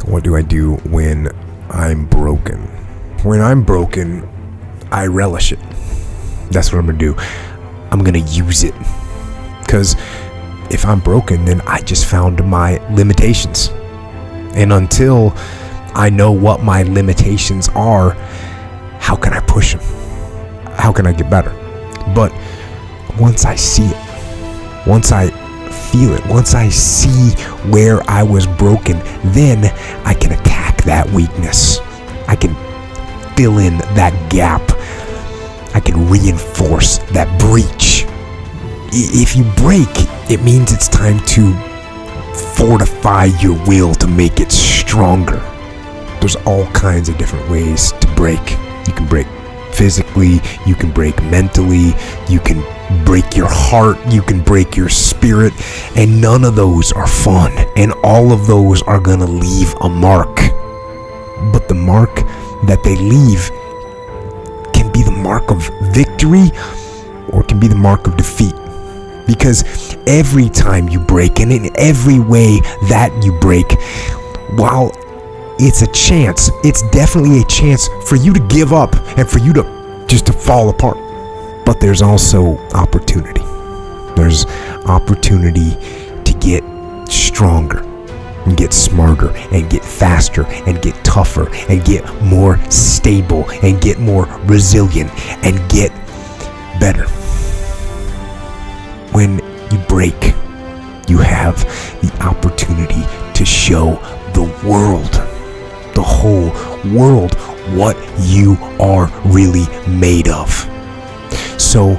What do I do when I'm broken? When I'm broken, I relish it. That's what I'm gonna do. I'm gonna use it. Because if I'm broken, then I just found my limitations. And until I know what my limitations are, how can I push them? How can I get better? But once I see it, once I feel it, once I see where I was broken, then I can attack that weakness. I can fill in that gap. I can reinforce that breach. If you break, it means it's time to fortify your will to make it stronger. There's all kinds of different ways to break. You can break physically, you can break mentally, you can break your heart, you can break your spirit, and none of those are fun, and all of those are gonna leave a mark. But the mark that they leave can be the mark of victory or it can be the mark of defeat. Because every time you break, and in every way that you break, while it's a chance, it's definitely a chance for you to give up and for you to just to fall apart. But there's also opportunity. There's opportunity to get stronger and get smarter and get faster and get tougher and get more stable and get more resilient and get better. When you break, you have the opportunity to show the world, the whole world, what you are really made of. So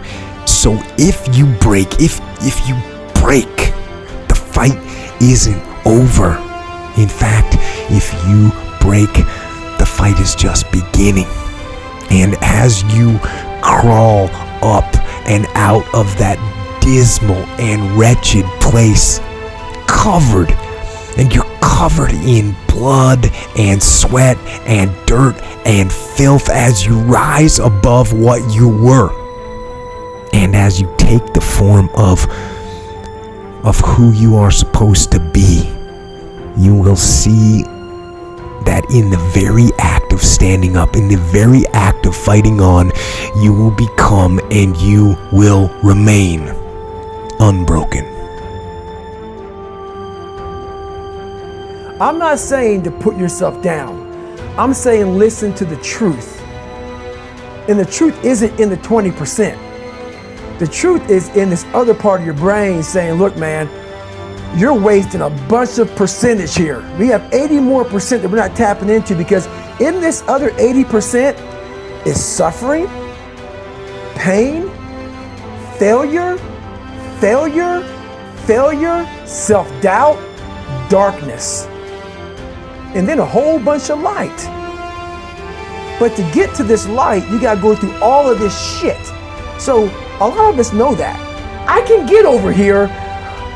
if you break, if you break, the fight isn't over. In fact, if you break, the fight is just beginning. And as you crawl up and out of that dismal and wretched place, you're covered in blood and sweat and dirt and filth as you rise above what you were. And as you take the form of who you are supposed to be, you will see that in the very act of standing up, in the very act of fighting on, you will become and you will remain unbroken. I'm not saying to put yourself down. I'm saying listen to the truth. And the truth isn't in the 20%. The truth is in this other part of your brain saying, look, man, you're wasting a bunch of percentage here. We have 80 more percent that we're not tapping into, because in this other 80% is suffering, pain, failure, self-doubt, darkness, and then a whole bunch of light. But to get to this light, you gotta go through all of this shit. So a lot of us know that. I can get over here,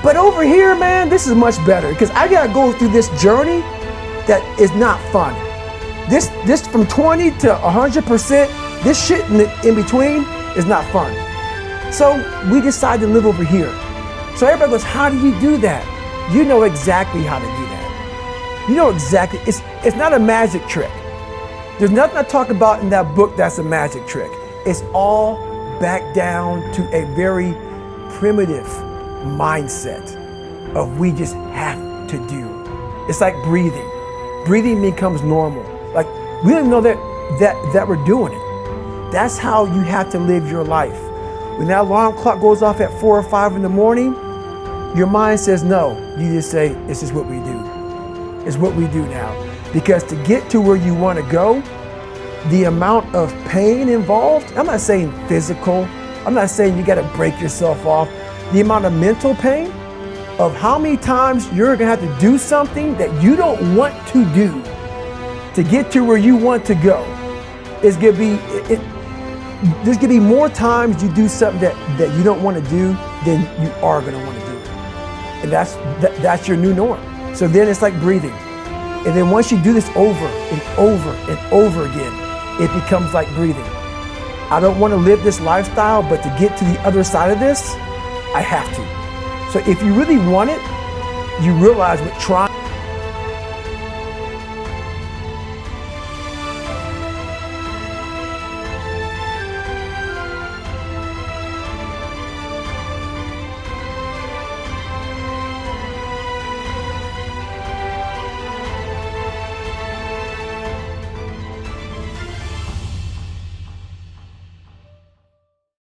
but over here, man, this is much better, because I gotta go through this journey that is not fun. This from 20 to 100%, this shit in between is not fun. So we decide to live over here. So everybody goes, how do you do that? You know exactly how to do that. You know exactly, it's not a magic trick. There's nothing I talk about in that book that's a magic trick. It's all back down to a very primitive mindset of we just have to do. It's like breathing. Breathing becomes normal. Like we don't even know that we're doing it. That's how you have to live your life. When that alarm clock goes off at 4 or 5 in the morning, your mind says no. You just say, this is what we do. It's what we do now. Because to get to where you want to go, the amount of pain involved, I'm not saying physical, I'm not saying you got to break yourself off. The amount of mental pain of how many times you're going to have to do something that you don't want to do to get to where you want to go is going to be, there's going to be more times you do something that you don't want to do than you are going to want to do. And that's your new norm. So then it's like breathing. And then once you do this over and over and over again, it becomes like breathing. I don't want to live this lifestyle, but to get to the other side of this, I have to. So if you really want it, you realize what trying